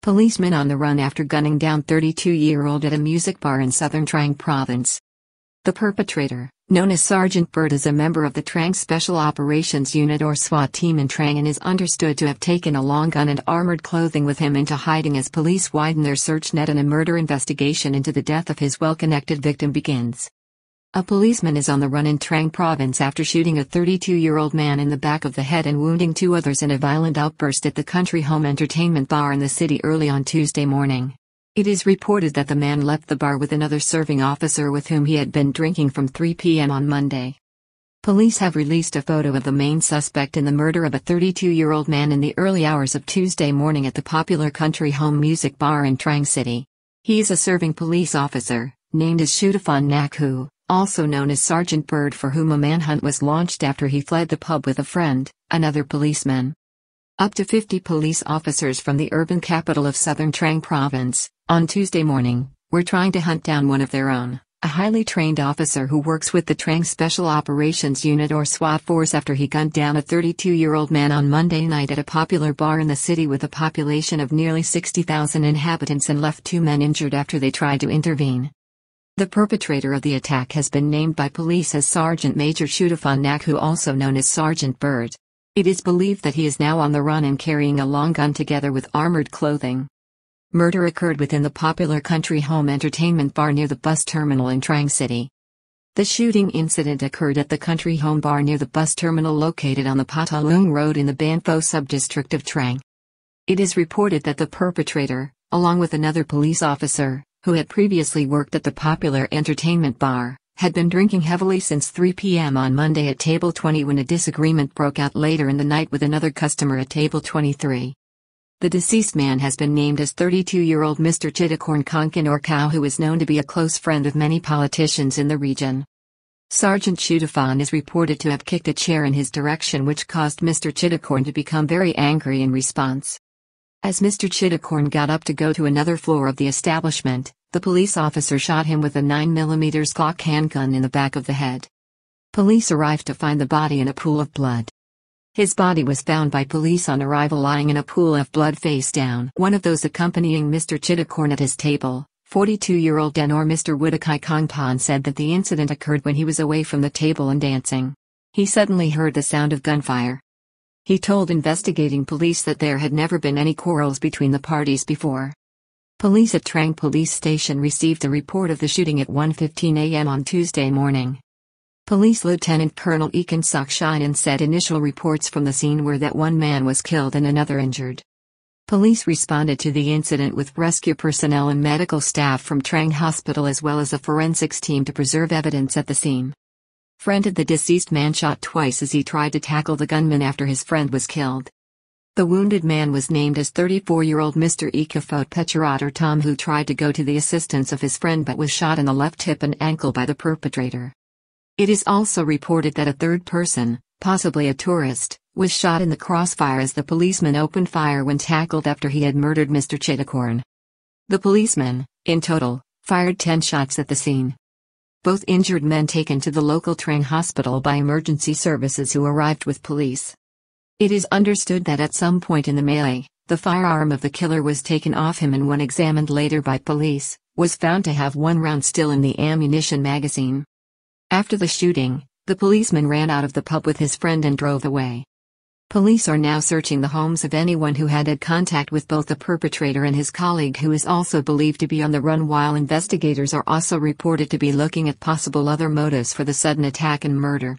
Policeman on the run after gunning down 32-year-old at a music bar in southern Trang province. The perpetrator, known as Sergeant Bird, is a member of the Trang Special Operations Unit or SWAT team in Trang and is understood to have taken a long gun and armored clothing with him into hiding as police widen their search net and a murder investigation into the death of his well-connected victim begins. A policeman is on the run in Trang province after shooting a 32-year-old man in the back of the head and wounding two others in a violent outburst at the country home entertainment bar in the city early on Tuesday morning. It is reported that the man left the bar with another serving officer with whom he had been drinking from 3 p.m. on Monday. Police have released a photo of the main suspect in the murder of a 32-year-old man in the early hours of Tuesday morning at the popular country home music bar in Trang City. He is a serving police officer, named as Shutafan Nakhu, also known as Sergeant Bird, for whom a manhunt was launched after he fled the pub with a friend, another policeman. Up to 50 police officers from the urban capital of southern Trang province, on Tuesday morning, were trying to hunt down one of their own, a highly trained officer who works with the Trang Special Operations Unit or SWAT force, after he gunned down a 32-year-old man on Monday night at a popular bar in the city with a population of nearly 60,000 inhabitants and left two men injured after they tried to intervene. The perpetrator of the attack has been named by police as Sergeant Major Shutafan Nakhu, also known as Sergeant Bird. It is believed that he is now on the run and carrying a long gun together with armored clothing. Murder occurred within the popular country home entertainment bar near the bus terminal in Trang City. The shooting incident occurred at the country home bar near the bus terminal located on the Patalung Road in the Banpho subdistrict of Trang. It is reported that the perpetrator, along with another police officer, who had previously worked at the popular entertainment bar, had been drinking heavily since 3 p.m. on Monday at Table 20 when a disagreement broke out later in the night with another customer at Table 23. The deceased man has been named as 32-year-old Mr. Chittakorn Konkan or Cow, who is known to be a close friend of many politicians in the region. Sergeant Shutafan is reported to have kicked a chair in his direction, which caused Mr. Chittakorn to become very angry in response. As Mr. Chittakorn got up to go to another floor of the establishment, the police officer shot him with a 9mm Glock handgun in the back of the head. Police arrived to find the body in a pool of blood. His body was found by police on arrival lying in a pool of blood face down. One of those accompanying Mr. Chittakorn at his table, 42-year-old Denor Mr. Wudakai Kongpan, said that the incident occurred when he was away from the table and dancing. He suddenly heard the sound of gunfire. He told investigating police that there had never been any quarrels between the parties before. Police at Trang Police Station received a report of the shooting at 1:15 a.m. on Tuesday morning. Police Lieutenant Colonel Ekan Sukshinan said initial reports from the scene were that one man was killed and another injured. Police responded to the incident with rescue personnel and medical staff from Trang Hospital as well as a forensics team to preserve evidence at the scene. Friend of the deceased man shot twice as he tried to tackle the gunman after his friend was killed. The wounded man was named as 34-year-old Mr. Ikafot Perpetrator Tom, who tried to go to the assistance of his friend but was shot in the left hip and ankle by the perpetrator. It is also reported that a third person, possibly a tourist, was shot in the crossfire as the policeman opened fire when tackled after he had murdered Mr. Chittakorn. The policeman, in total, fired 10 shots at the scene. Both injured men taken to the local Trang hospital by emergency services who arrived with police. It is understood that at some point in the melee, the firearm of the killer was taken off him, and when examined later by police, was found to have one round still in the ammunition magazine. After the shooting, the policeman ran out of the pub with his friend and drove away. Police are now searching the homes of anyone who had contact with both the perpetrator and his colleague, who is also believed to be on the run, while investigators are also reported to be looking at possible other motives for the sudden attack and murder.